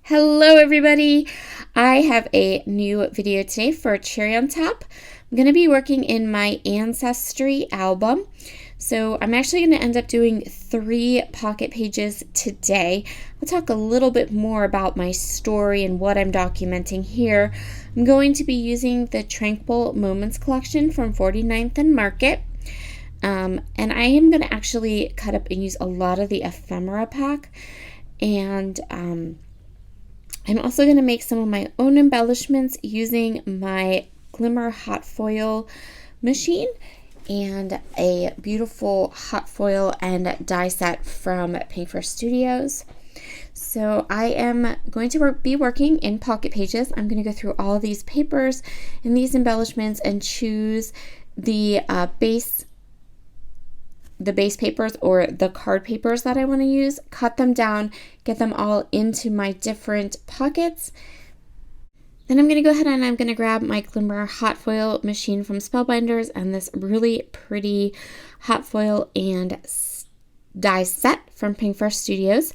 Hello everybody! I have a new video today for Cherry on Top. I'm going to be working in my Ancestry album. So I'm actually going to end up doing 3 pocket pages today. I'll talk a little bit more about my story and what I'm documenting here. I'm going to be using the Tranquil Moments collection from 49th and Market. And I am going to actually cut up and use a lot of the ephemera pack. And I'm also going to make some of my own embellishments using my Glimmer hot foil machine and a beautiful hot foil and die set from Pink First Studios. So I am going to be working in pocket pages. I'm going to go through all of these papers and these embellishments and choose the base papers or the card papers that I want to use, cut them down, get them all into my different pockets. Then I'm going to go ahead and I'm going to grab my Glimmer hot foil machine from Spellbinders and this really pretty hot foil and die set from Pink First Studios.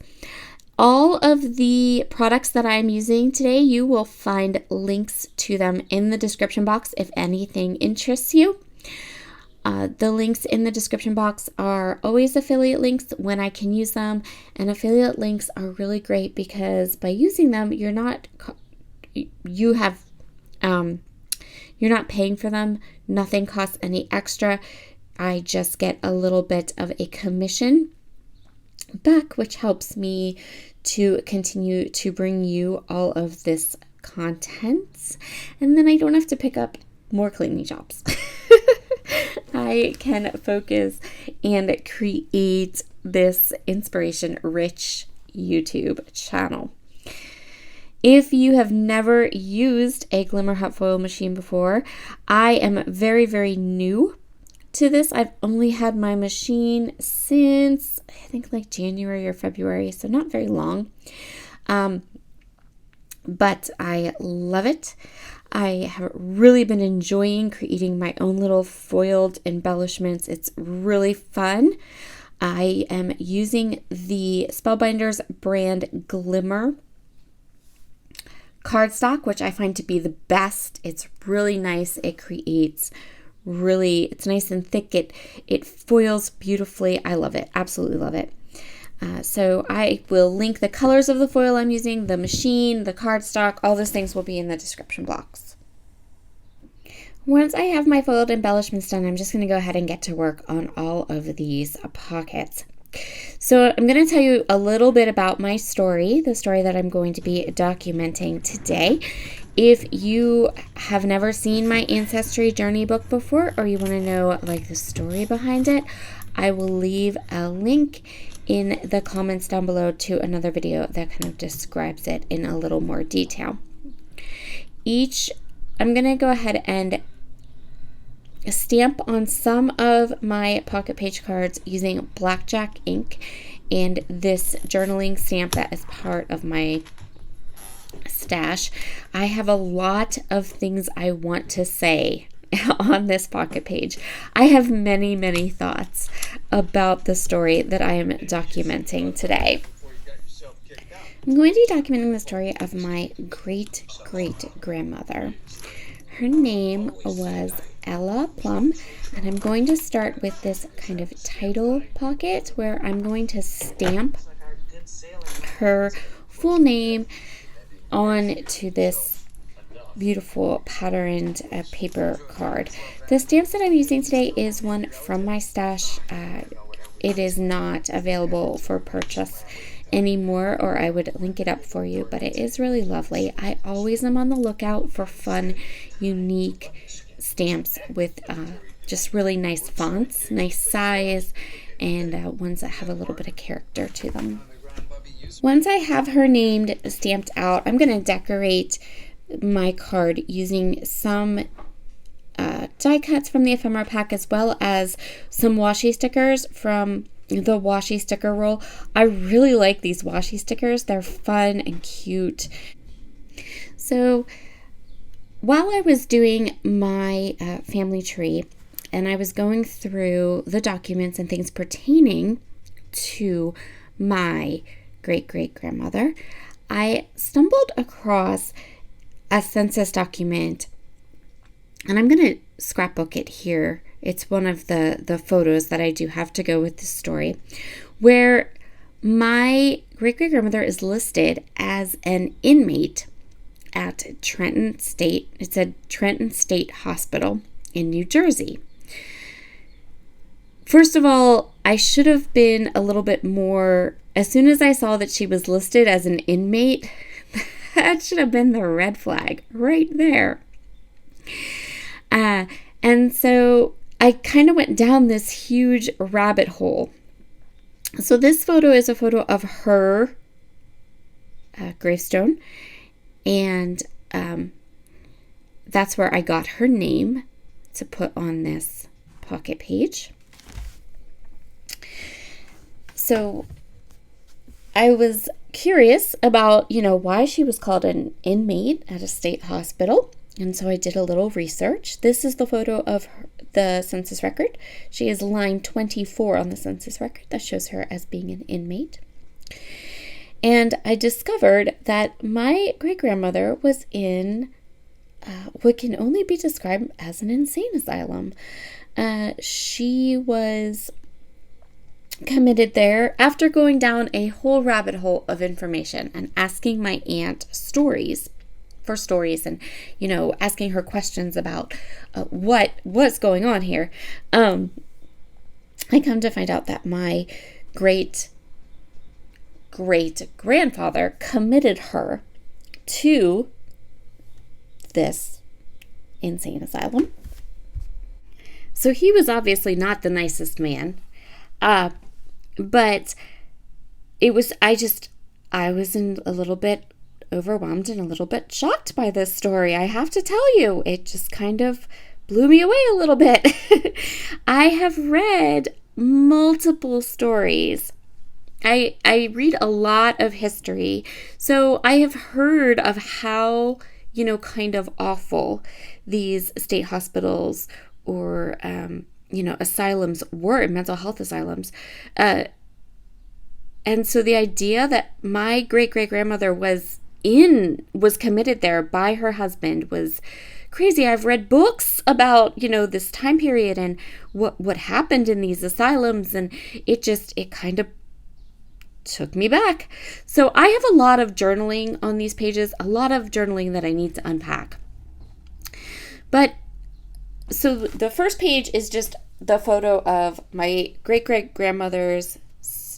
All of the products that I'm using today, you will find links to them in the description box if anything interests you. The links in the description box are always affiliate links when I can use them, and affiliate links are really great because by using them, you're not paying for them. Nothing costs any extra. I just get a little bit of a commission back, which helps me to continue to bring you all of this content, and then I don't have to pick up more cleaning jobs. I can focus and create this inspiration-rich YouTube channel. If you have never used a Glimmer hot foil machine before, I am very, very new to this. I've only had my machine since, I think, like January or February, so not very long. But I love it. I have really been enjoying creating my own little foiled embellishments. It's really fun. I am using the Spellbinders brand Glimmer cardstock, which I find to be the best. It's really nice. It creates it's nice and thick. It foils beautifully. I love it. Absolutely love it. So I will link the colors of the foil I'm using, the machine, the cardstock, all those things will be in the description box. Once I have my foiled embellishments done, I'm just going to go ahead and get to work on all of these pockets. So I'm going to tell you a little bit about my story, the story that I'm going to be documenting today. If you have never seen my Ancestry journey book before, or you want to know like the story behind it, I will leave a link in the comments down below to another video that kind of describes it in a little more detail. I'm going to go ahead and stamp on some of my pocket page cards using blackjack ink and this journaling stamp that is part of my stash. I have a lot of things I want to say on this pocket page. I have many, many thoughts about the story that I am documenting today. I'm going to be documenting the story of my great-great-grandmother. Her name was Plum, and I'm going to start with this kind of title pocket where I'm going to stamp her full name onto this beautiful patterned paper card. The stamps that I'm using today is one from my stash. It is not available for purchase anymore, or I would link it up for you, but it is really lovely. I always am on the lookout for fun, unique stamps with just really nice fonts, nice size, and ones that have a little bit of character to them. Once I have her named stamped out, I'm going to decorate my card using some die cuts from the ephemera pack, as well as some washi stickers from the washi sticker roll. I really like these washi stickers. They're fun and cute. So while I was doing my family tree and I was going through the documents and things pertaining to my great-great-grandmother, I stumbled across a census document, and I'm going to scrapbook it here. It's one of the photos that I do have to go with this story, where my great-great-grandmother is listed as an inmate at Trenton State. It's a Trenton State Hospital in New Jersey. First of all, I should have been a little bit more, as soon as I saw that she was listed as an inmate, that should have been the red flag right there. And so I kind of went down this huge rabbit hole. So this photo is a photo of her gravestone, and that's where I got her name to put on this pocket page. So I was curious about, why she was called an inmate at a state hospital. And so I did a little research. This is the photo of the census record. She is line 24 on the census record. That shows her as being an inmate. And I discovered that my great-grandmother was in what can only be described as an insane asylum. She was committed there after going down a whole rabbit hole of information and asking my aunt stories and asking her questions about what's going on here. I come to find out that my great grandfather committed her to this insane asylum. So he was obviously not the nicest man. But I was a little bit overwhelmed and a little bit shocked by this story. I have to tell you, it just kind of blew me away a little bit. I have read multiple stories. I read a lot of history, so I have heard of how, kind of awful these state hospitals or, asylums were, mental health asylums. And so the idea that my great-great-grandmother was committed there by her husband was crazy. I've read books about, this time period and what happened in these asylums, and it kind of took me back. So I have a lot of journaling on these pages, a lot of journaling that I need to unpack. But so the first page is just the photo of my great-great-grandmother's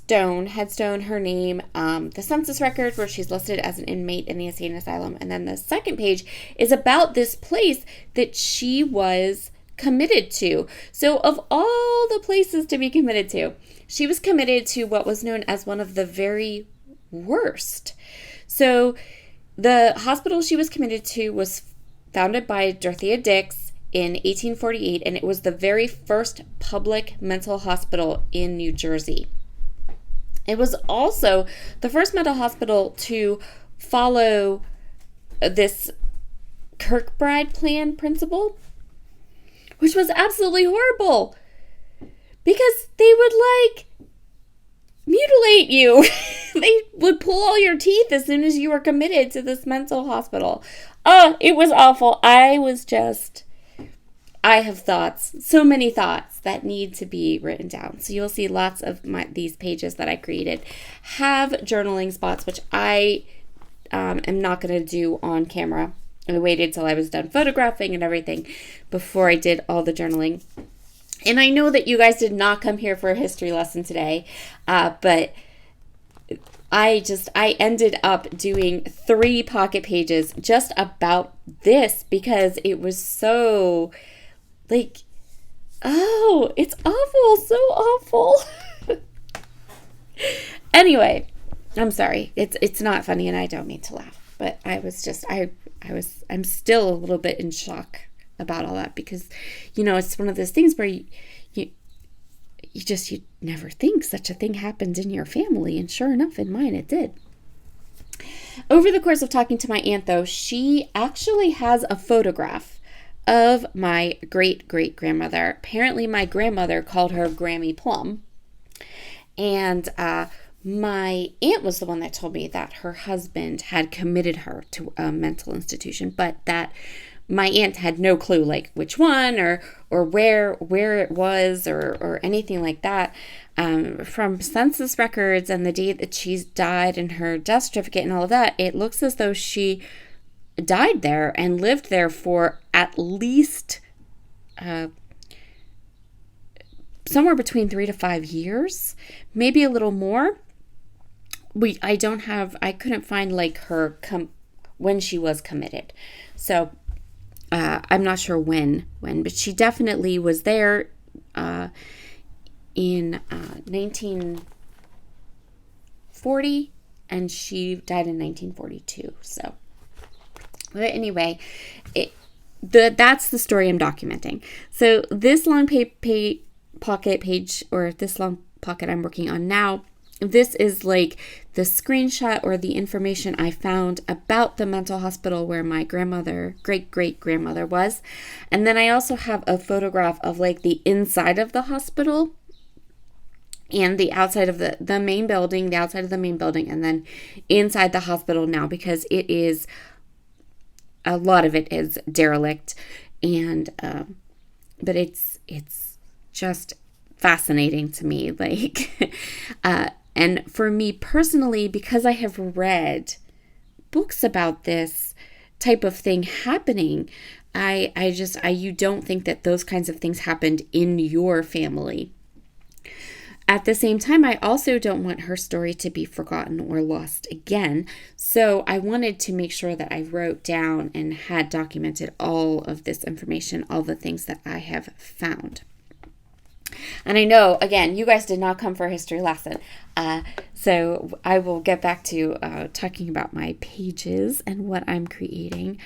headstone, her name, the census record where she's listed as an inmate in the insane asylum. And then the second page is about this place that she was committed to. So of all the places to be committed to, she was committed to what was known as one of the very worst. So the hospital she was committed to was founded by Dorothea Dix in 1848, and it was the very first public mental hospital in New Jersey. It was also the first mental hospital to follow this Kirkbride plan principle, which was absolutely horrible because they would mutilate you. They would pull all your teeth as soon as you were committed to this mental hospital. Oh, it was awful. I have thoughts, so many thoughts that need to be written down. So you'll see lots of these pages that I created have journaling spots, which I am not going to do on camera. I waited till I was done photographing and everything before I did all the journaling. And I know that you guys did not come here for a history lesson today, but I ended up doing 3 pocket pages just about this because it was so... it's awful, so awful. Anyway, I'm sorry. It's not funny and I don't mean to laugh, but I'm still a little bit in shock about all that because, it's one of those things where you never think such a thing happened in your family, and sure enough, in mine it did. Over the course of talking to my aunt, though, she actually has a photograph of my great-great-grandmother. Apparently, my grandmother called her Grammy Plum. And My aunt was the one that told me that her husband had committed her to a mental institution, but that my aunt had no clue, like which one or where it was or anything like that. From census records and the date that she died and her death certificate and all of that, it looks as though she died there and lived there for at least somewhere between 3 to 5 years, maybe a little more. I couldn't find like her when she was committed. So I'm not sure when, but she definitely was there in 1940, and she died in 1942. So, but anyway, that's the story I'm documenting. So this long pocket page, or this long pocket I'm working on now, this is like the screenshot or the information I found about the mental hospital where my great-great-grandmother was. And then I also have a photograph of like the inside of the hospital and the outside of the main building, the outside of the main building, and then inside the hospital now, because it is, a lot of it is derelict, and but it's just fascinating to me, like and for me personally, because I have read books about this type of thing happening, you don't think that those kinds of things happened in your family. At the same time, I also don't want her story to be forgotten or lost again. So I wanted to make sure that I wrote down and had documented all of this information, all the things that I have found. And I know, again, you guys did not come for a history lesson. So I will get back to talking about my pages and what I'm creating.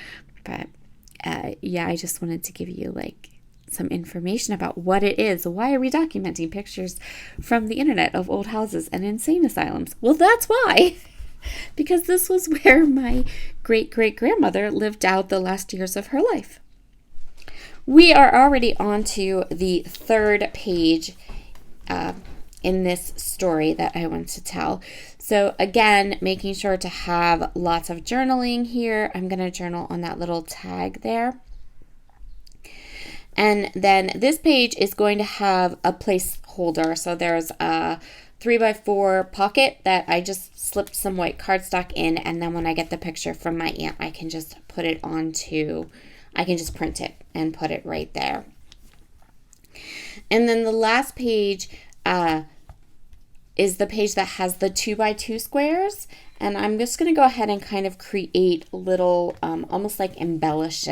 But I just wanted to give you like some information about what it is. Why are we documenting pictures from the internet of old houses and insane asylums? Well, that's why. Because this was where my great-great-grandmother lived out the last years of her life. We are already on to the third page in this story that I want to tell. So again, making sure to have lots of journaling here. I'm going to journal on that little tag there. And then this page is going to have a placeholder. So there's a 3x4 pocket that I just slipped some white cardstock in. And then when I get the picture from my aunt, I can just put it I can just print it and put it right there. And then the last page is the page that has the 2x2 squares. And I'm just going to go ahead and kind of create little, almost like embellished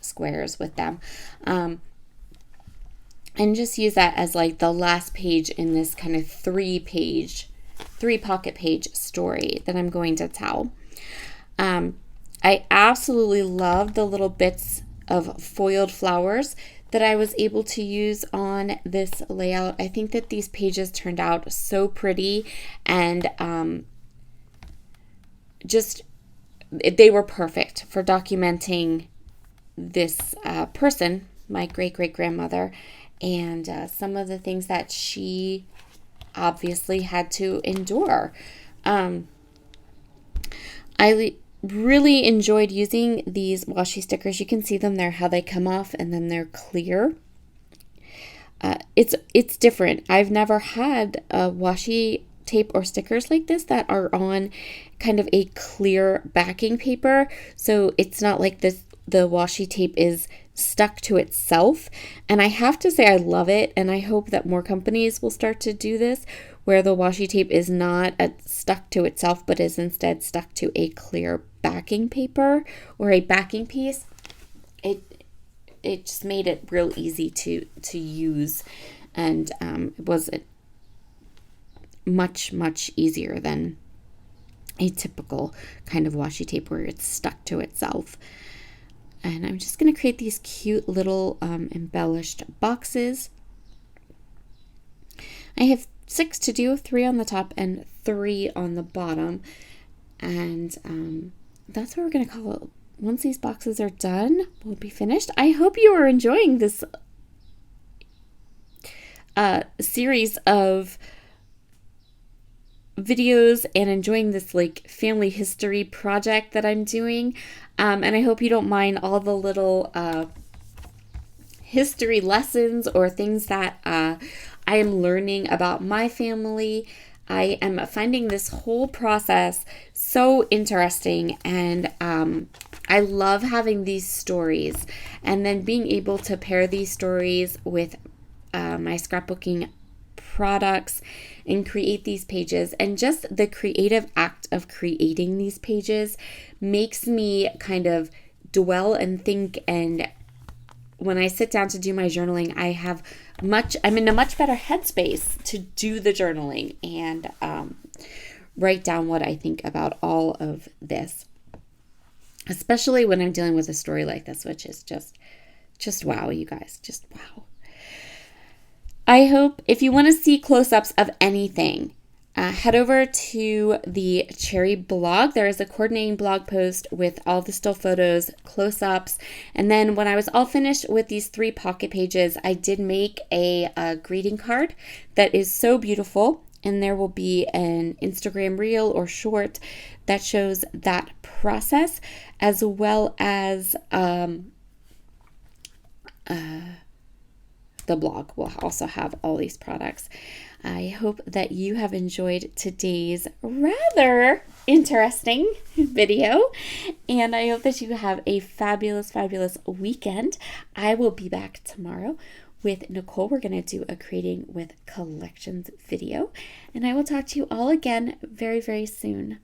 squares with them. And just use that as like the last page in this kind of three pocket page story that I'm going to tell. I absolutely love the little bits of foiled flowers that I was able to use on this layout. I think that these pages turned out so pretty, and they were perfect for documenting this person, my great-great-grandmother, and some of the things that she obviously had to endure. I really enjoyed using these washi stickers. You can see them there, how they come off and then they're clear. It's different. I've never had a washi tape or stickers like this that are on kind of a clear backing paper. So it's not like the washi tape is stuck to itself. And I have to say I love it, and I hope that more companies will start to do this, where the washi tape is not stuck to itself, but is instead stuck to a clear backing paper or a backing piece. It just made it real easy to use, and it was much easier than a typical kind of washi tape where it's stuck to itself. And I'm just going to create these cute little embellished boxes. I have 6 to do, 3 on the top and 3 on the bottom. And that's what we're going to call it. Once these boxes are done, we'll be finished. I hope you are enjoying this series of videos and enjoying this like family history project that I'm doing. And I hope you don't mind all the little history lessons or things that I am learning about my family. I am finding this whole process so interesting, and I love having these stories and then being able to pair these stories with my scrapbooking products and create these pages. And just the creative act of creating these pages makes me kind of dwell and think, and when I sit down to do my journaling, I'm in a much better headspace to do the journaling and write down what I think about all of this, especially when I'm dealing with a story like this, which is just wow, you guys, just wow. I hope if you want to see close-ups of anything, head over to the Cherry blog. There is a coordinating blog post with all the still photos, close-ups, and then when I was all finished with these 3 pocket pages, I did make a greeting card that is so beautiful, and there will be an Instagram reel or short that shows that process, as well as the blog will also have all these products. I hope that you have enjoyed today's rather interesting video, and I hope that you have a fabulous, fabulous weekend. I will be back tomorrow with Nicole. We're going to do a Creating with Collections video, and I will talk to you all again very, very soon.